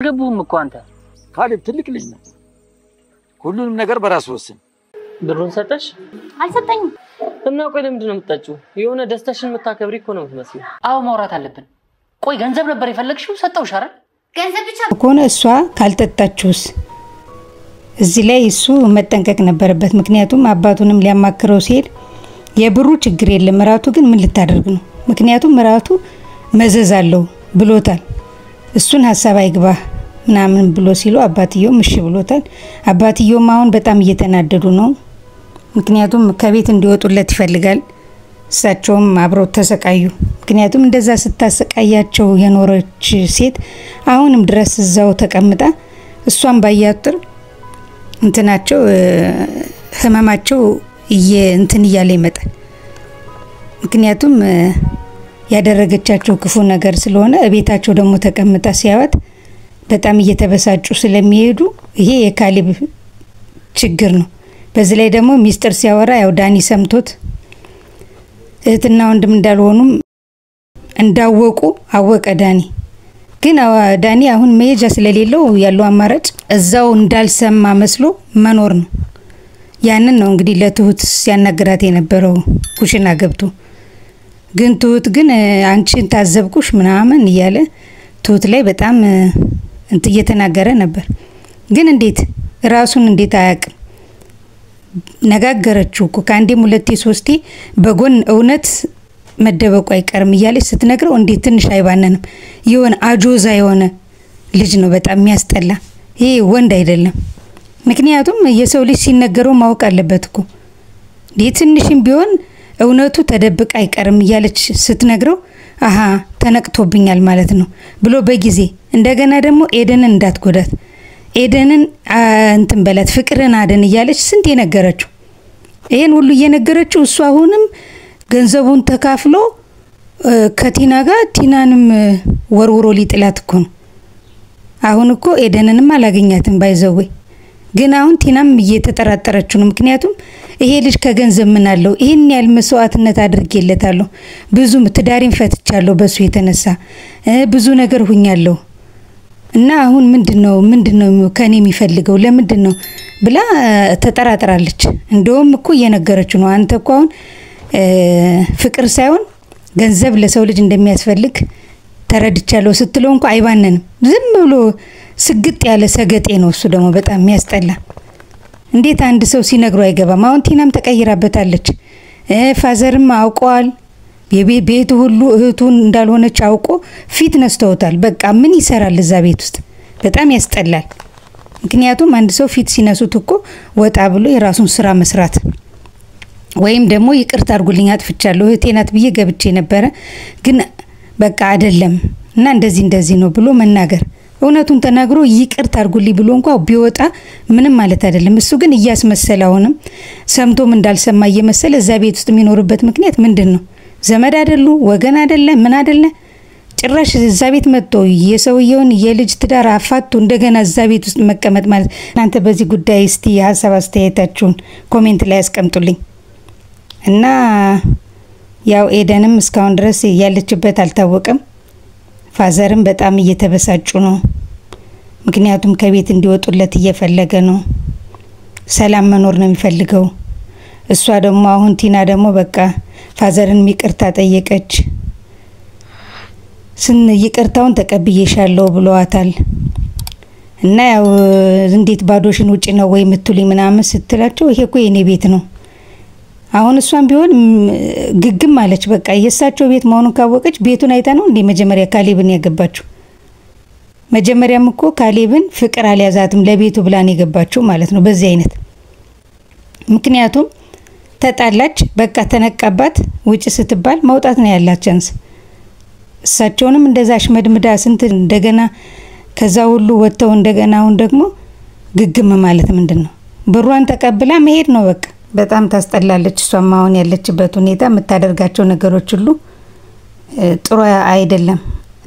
ገቡም እኮ አንተ ካሌብ ትልቅ ልጅ ነው ሁሉንም ነገር በራስ ወሰን ብሩን ሰጠሽ አልሰጠኝም እና ቆይ ለምንድን ነው የምትጣጪው የሆነ ደስታሽን የምታከብሪ እኮ ነው የምትመስለው አው ማውራት አለብን ቆይ ገንዘብ ነበር የፈለግሽው ሰጠውሽ አይደል ገንዘብ ብቻ ኮነ እሷ ካልተጣጣችሁስ እዚህ ላይ እሱ መጠንቀቅ ነበረበት ምክንያቱም አባቱንም ሊያማክረው ሲል የብሩ ችግር የለም ራቱ ግን ምን ልታደርግ ነው ምክንያቱም ራቱ መዘዝ አለው ብሎታል እሱን ሐሳብ አይግባ ምናምን ብሎ ሲሉ አባትየው እሺ ብሎታል አባትየው አሁን በጣም እየተናደዱ ነው ምክንያቱም ከቤት እንዲወጡለት ይፈልጋል እሳቸውም አብረው ተሰቃዩ ምክንያቱም እንደዛ ስታሰቃያቸው የኖረች ሴት አሁንም ድረስ እዛው ተቀምጣ እሷን ባያጥር እንትናቸው ህመማቸው እንትን ይያለ ይመጣል ምክንያቱም ያደረገቻቸው ክፉ ነገር ስለሆነ እቤታቸው ደግሞ ተቀምጣ ሲያወት በጣም እየተበሳጩ ስለሚሄዱ ይሄ የካሌብ ችግር ነው በዚህ ላይ ደግሞ ሚስጥር ሲያወራ ያው ዳኒ ሰምቶት እህትና ወንድም እንዳልሆኑም እንዳወቁ አወቀ ዳኒ ግን ዳኒ አሁን መሄጃ ስለሌለው ያለው አማራጭ እዛው እንዳልሰማ መስሎ መኖር ነው ያንን ነው እንግዲህ ለትሁት ሲያናገራት የነበረው ኩሽና ገብቶ ግን ትሁት ግን አንቺን ታዘብኩሽ ምናምን ይያለ ትሁት ላይ በጣም እየተናገረ ነበር ግን እንዴት ራሱን እንዴት አያውቅም ነጋገረችው እኮ ካንዴም ሁለቴ ሶስቴ በጎን እውነት መደበቁ አይቀርም ይያለች ስትነግረው እንዴት ትንሽ አይባነንም ይሆን አጆዛ የሆነ ልጅ ነው በጣም የሚያስጠላ ይሄ ወንድ አይደለም ምክንያቱም የሰው ልጅ ሲነገረው ማወቅ አለበት እኮ ትንሽም ቢሆን እውነቱ ተደብቅ አይቀርም ይያለች ስትነግረው አሃ ተነቅቶብኛል ማለት ነው ብሎ በጊዜ እንደገና ደግሞ ኤደንን እንዳትጎዳት ኤደንን እንትን በላት ፍቅርን አደን ይያለች ስንት የነገረችው ይሄን ሁሉ እየነገረችው እሱ አሁንም ገንዘቡን ተካፍሎ ከቲና ጋር ቲናንም ወርውሮ ሊጥላት እኮ ነው አሁን እኮ ኤደንንም አላገኛትም ባይዘው ግን አሁን ቲናም እየተጠራጠረች ነው ምክንያቱም ይሄ ልጅ ከገንዘብ ምን አለው ይሄን ያል መስዋዕትነት አድርጌለታለሁ ብዙ ትዳሪን ፈትቻለሁ በሱ የተነሳ ብዙ ነገር ሁኛለሁ እና አሁን ምንድነው ከኔ የሚፈልገው ለምንድነው ብላ ተጠራጥራለች እንደውም እኮ እየነገረች ነው አንተ እኮ አሁን ፍቅር ሳይሆን ገንዘብ ለሰው ልጅ እንደሚያስፈልግ ተረድቻለሁ ስትለው እንኳን አይባነንም ዝም ብሎ ስግጥ ያለ ሰገጤ ነው እሱ ደግሞ በጣም የሚያስጠላ እንዴት አንድ ሰው ሲነግሩ አይገባም አሁን ቲናም ተቀይራበታለች ፋዘርም አውቀዋል የቤቱ ሁሉ እህቱን እንዳልሆነች አውቆ ፊት ነስተውታል በቃ ምን ይሰራል እዛ ቤት ውስጥ በጣም ያስጠላል ምክንያቱም አንድ ሰው ፊት ሲነሱት እኮ ወጣ ብሎ የራሱን ስራ መስራት ወይም ደግሞ ይቅርታ አድርጉልኝ አጥፍቻለሁ እህቴናት ብዬ ገብቼ ነበር ግን በቃ አይደለም እና እንደዚህ ነው ብሎ መናገር እውነቱን ተናግሮ ይቅርታ አድርጉልኝ ብሎ እንኳን ቢወጣ ምንም ማለት አይደለም እሱ ግን እያስመሰለውንም ሰምቶም እንዳልሰማ እየመሰለ እዛ ቤት ውስጥ የሚኖርበት ምክንያት ምንድነው ዘመድ አይደሉ ወገን አይደለ ምን አይደለ ጭራሽ እዛ ቤት መጥቶ የሰውየውን የልጅ ትዳር አፋቱ እንደገና እዛ ቤት ውስጥ መቀመጥ ማለት እናንተ በዚህ ጉዳይ እስቲ ሐሳብ አስተያየታችሁን ኮሜንት ላይ አስቀምጡልኝ እና ያው ኤደንም እስካሁን ድረስ ያለችበት አልታወቀም ፋዘርም በጣም እየተበሳጩ ነው ምክንያቱም ከቤት እንዲወጡለት እየፈለገ ነው ሰላም መኖር ነው የሚፈልገው እሷ ደግሞ አሁን ቲና ደግሞ በቃ ፋዘርን ይቅርታ ጠየቀች ይቅርታውን ተቀብዬሻለሁ ብለዋታል እና ያው እንዴት ባዶሽን ውጪ ነው ወይ ምትሉኝ ምናምን ስትላቸው ይሄ እኮ የኔ ቤት ነው አሁን እሷን ቢሆን ግግም አለች በቃ የሳቸው ቤት መሆኑን ካወቀች ቤቱን አይታ ነው እንዴ መጀመሪያ ካሌብን ያገባችው መጀመሪያም እኮ ካሌብን ፍቅር አልያዛትም ለቤቱ ብላን ያገባችው ማለት ነው በዚህ አይነት ምክንያቱም ተጣላች በቃ ተነቀባት ውጪ ስትባል መውጣት ነው ያላት ቻንስ እሳቸውንም እንደዛሽ መድምዳ ስንት እንደገና ከዛ ሁሉ ወጥተው እንደገና አሁን ደግሞ ግግም ማለት ምንድነው ብሩን ተቀብላ መሄድ ነው በቃ በጣም ታስጠላለች እሷም አሁን ያለችበት ሁኔታ የምታደርጋቸው ነገሮች ሁሉ ጥሩ አይደለም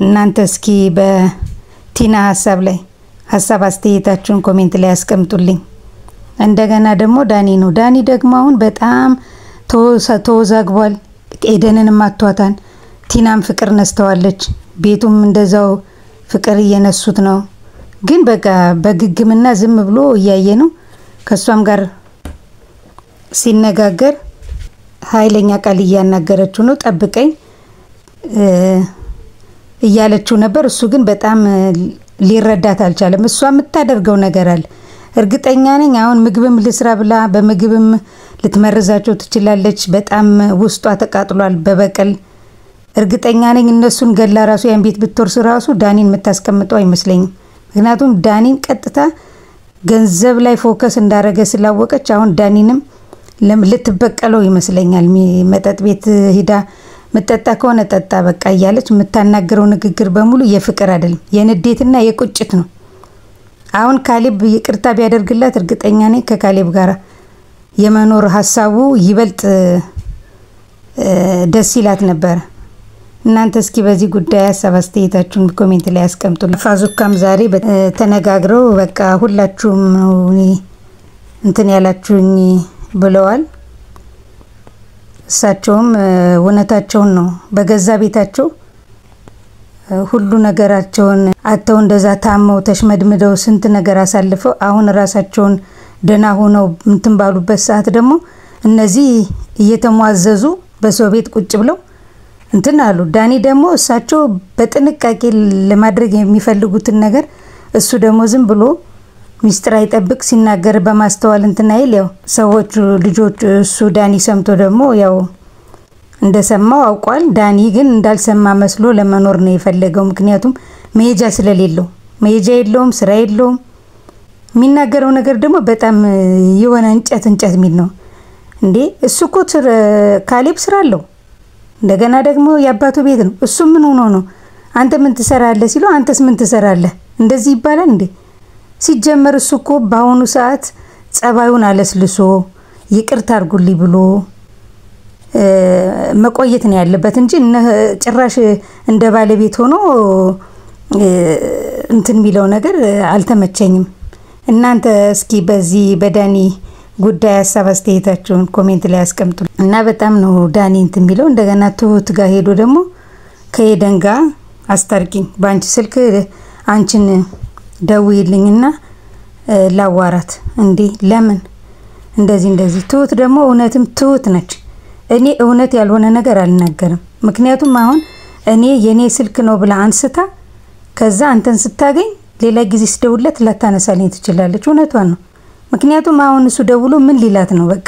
እናንተ እስኪ በቲና ሐሳብ አስተያየታችሁን ኮሜንት ላይ አስቀምጡልኝ እንደገና ደግሞ ዳኒ ደግሞ አሁን በጣም ተወዛግቧል ኤደንንም አጥቷታል ቲናም ፍቅር ነስተዋለች ቤቱም እንደዛው ፍቅር እየነሱት ነው ግን በቃ በግግምና ዝም ብሎ እያየ ነው። ከሷም ጋር ሲነጋገር ኃይለኛ ቃል እያናገረችው ነው። ጠብቀኝ እያለችው ነበር። እሱ ግን በጣም ሊረዳት አልቻለም። እሷ የምታደርገው ነገር አለ። እርግጠኛ ነኝ አሁን ምግብም ልስራ ብላ በምግብም ልትመርዛቸው ትችላለች። በጣም ውስጧ ተቃጥሏል በበቀል። እርግጠኛ ነኝ እነሱን ገላ ራሱ ያን ቤት ብትወርስ ራሱ ዳኒን የምታስቀምጠው አይመስለኝም። ምክንያቱም ዳኒን ቀጥታ ገንዘብ ላይ ፎከስ እንዳረገ ስላወቀች አሁን ዳኒንም ልትበቀለው ይመስለኛል። መጠጥ ቤት ሂዳ መጠጣ ከሆነ ጠጣ በቃ እያለች የምታናገረው ንግግር በሙሉ የፍቅር አይደለም፣ የንዴትና የቁጭት ነው። አሁን ካሌብ ይቅርታ ቢያደርግላት እርግጠኛ ነኝ ከካሌብ ጋር የመኖር ሀሳቡ ይበልጥ ደስ ይላት ነበር። እናንተ እስኪ በዚህ ጉዳይ ሀሳብ አስተያየታችሁን ኮሜንት ላይ አስቀምጡልኝ። ፋዙካም ዛሬ ተነጋግረው በቃ ሁላችሁም እንትን ያላችሁኝ ብለዋል። እሳቸውም እውነታቸውን ነው። በገዛ ቤታቸው ሁሉ ነገራቸውን አተው እንደዛ ታመው ተሽመድምደው ስንት ነገር አሳልፈው አሁን ራሳቸውን ደና ሆነው እንትን ባሉበት ሰዓት ደግሞ እነዚህ እየተሟዘዙ በሰው ቤት ቁጭ ብለው እንትን አሉ። ዳኒ ደግሞ እሳቸው በጥንቃቄ ለማድረግ የሚፈልጉትን ነገር እሱ ደግሞ ዝም ብሎ ሚስጥር አይጠብቅ ሲናገር በማስተዋል እንትን አይል። ያው ሰዎች ልጆች እሱ ዳኒ ሰምቶ ደግሞ ያው እንደሰማው አውቋል። ዳኒ ግን እንዳልሰማ መስሎ ለመኖር ነው የፈለገው። ምክንያቱም መሄጃ ስለሌለው መሄጃ የለውም፣ ስራ የለውም። የሚናገረው ነገር ደግሞ በጣም የሆነ እንጨት ሚል ነው እንዴ። እሱ እኮ ካሌብ ስራ አለው፣ እንደገና ደግሞ የአባቱ ቤት ነው። እሱ ምን ሆኖ ነው አንተ ምን ትሰራለህ ሲለው አንተስ ምን ትሰራለህ እንደዚህ ይባላል እንዴ? ሲጀመር እሱ እኮ በአሁኑ ሰዓት ጸባዩን አለስልሶ ይቅርታ አድርጉልኝ ብሎ መቆየት ነው ያለበት እንጂ ጭራሽ እንደ ባለቤት ሆኖ እንትን የሚለው ነገር አልተመቸኝም። እናንተ እስኪ በዚህ በዳኒ ጉዳይ ሀሳብ አስተያየታችሁን ኮሜንት ላይ አስቀምጡ እና በጣም ነው ዳኒ እንትን የሚለው። እንደገና ትሁት ጋር ሄዶ ደግሞ ከሄደን ጋር አስታርቂኝ በአንቺ ስልክ አንቺን ደውይልኝና ላዋራት እንዴ ለምን እንደዚህ ትሁት ደግሞ እውነትም ትሁት ነች። እኔ እውነት ያልሆነ ነገር አልናገርም። ምክንያቱም አሁን እኔ የኔ ስልክ ነው ብላ አንስታ ከዛ አንተን ስታገኝ ሌላ ጊዜ ስደውለት ላታነሳልኝ ትችላለች። እውነቷን ነው። ምክንያቱም አሁን እሱ ደውሎ ምን ሊላት ነው? በቃ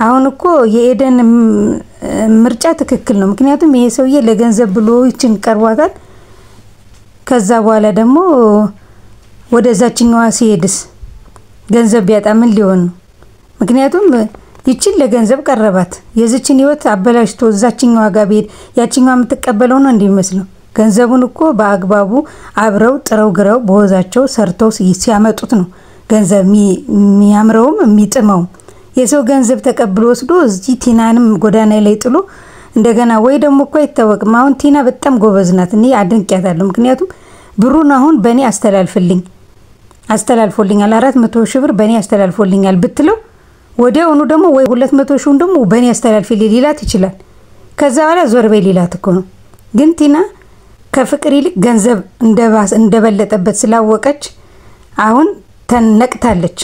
አሁን እኮ የኤደን ምርጫ ትክክል ነው። ምክንያቱም ይሄ ሰውዬ ለገንዘብ ብሎ ይችን ቀርቧታል። ከዛ በኋላ ደግሞ ወደዛችኛዋ ሲሄድስ ገንዘብ ቢያጣ ምን ሊሆን ነው? ምክንያቱም ይችን ለገንዘብ ቀረባት። የዚችን ህይወት አበላሽቶ እዛችኛዋ ጋር ቢሄድ ያችኛዋ የምትቀበለው ነው እንዲመስለው። ገንዘቡን እኮ በአግባቡ አብረው ጥረው ግረው በወዛቸው ሰርተው ሲያመጡት ነው ገንዘብ የሚያምረውም የሚጥመው። የሰው ገንዘብ ተቀብሎ ወስዶ እዚህ ቲናንም ጎዳና ላይ ጥሎ እንደገና ወይ ደግሞ እኮ አይታወቅም። አሁን ቲና በጣም ጎበዝ ናት። እኔ አድንቄያታለሁ። ምክንያቱም ብሩን አሁን በእኔ አስተላልፎልኛል 400 ሺህ ብር በእኔ አስተላልፎልኛል ብትለው ወዲያውኑ ደግሞ ወይ 200 ሺውን ደግሞ በእኔ አስተላልፊልኝ ሊላት ይችላል። ከዛ በኋላ ዞር በይ ሊላት እኮ ነው። ግን ቲና ከፍቅር ይልቅ ገንዘብ እንደበለጠበት ስላወቀች አሁን ተነቅታለች።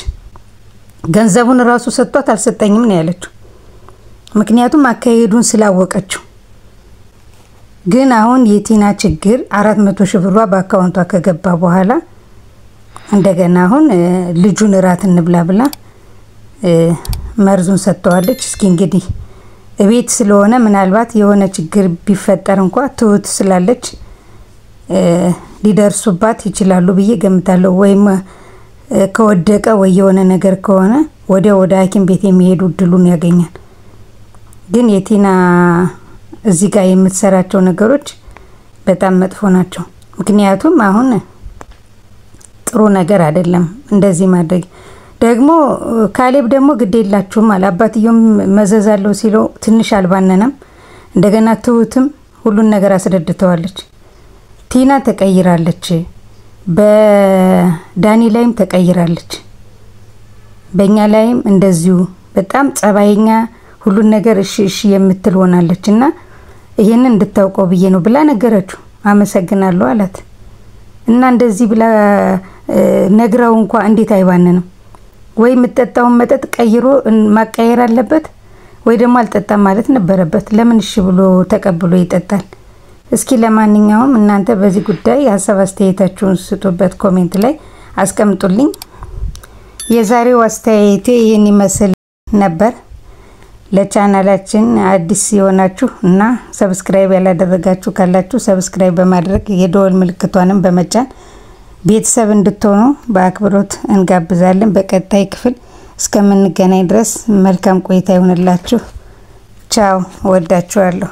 ገንዘቡን ራሱ ሰጥቷት አልሰጠኝም ነው ያለችው። ምክንያቱም አካሄዱን ስላወቀችው። ግን አሁን የቲና ችግር 400 ሺህ ብሯ በአካውንቷ ከገባ በኋላ እንደገና አሁን ልጁን እራት እንብላ ብላ መርዙን ሰጥተዋለች። እስኪ እንግዲህ እቤት ስለሆነ ምናልባት የሆነ ችግር ቢፈጠር እንኳን ትሁት ስላለች ሊደርሱባት ይችላሉ ብዬ ገምታለሁ። ወይም ከወደቀ ወይ የሆነ ነገር ከሆነ ወደ ሐኪም ቤት የሚሄዱ እድሉን ያገኛል። ግን የቲና እዚህ ጋር የምትሰራቸው ነገሮች በጣም መጥፎ ናቸው። ምክንያቱም አሁን ጥሩ ነገር አይደለም እንደዚህ ማድረግ። ደግሞ ካሌብ ደግሞ ግዴላችሁም አለ። አባትየውም መዘዛለው ሲለው ትንሽ አልባነነም። እንደገና ትሁትም ሁሉን ነገር አስረድተዋለች። ቲና ተቀይራለች፣ በዳኒ ላይም ተቀይራለች፣ በእኛ ላይም እንደዚሁ በጣም ጸባይኛ ሁሉን ነገር እሺ የምትል ሆናለችና ይሄንን እንድታውቀው ብዬ ነው ብላ ነገረችው። አመሰግናለሁ አላት። እና እንደዚህ ብላ ነግራው እንኳን እንዴት አይባንንም? ወይ የምትጠጣውን መጠጥ ቀይሮ ማቀየር አለበት ወይ ደግሞ አልጠጣም ማለት ነበረበት። ለምን እሺ ብሎ ተቀብሎ ይጠጣል? እስኪ ለማንኛውም እናንተ በዚህ ጉዳይ ሀሳብ አስተያየታችሁን ስጡበት፣ ኮሜንት ላይ አስቀምጡልኝ። የዛሬው አስተያየቴ ይህን ይመስል ነበር። ለቻናላችን አዲስ የሆናችሁ እና ሰብስክራይብ ያላደረጋችሁ ካላችሁ ሰብስክራይብ በማድረግ የደወል ምልክቷንም በመጫን ቤተሰብ እንድትሆኑ በአክብሮት እንጋብዛለን። በቀጣይ ክፍል እስከምንገናኝ ድረስ መልካም ቆይታ ይሁንላችሁ። ቻው፣ ወዳችኋለሁ።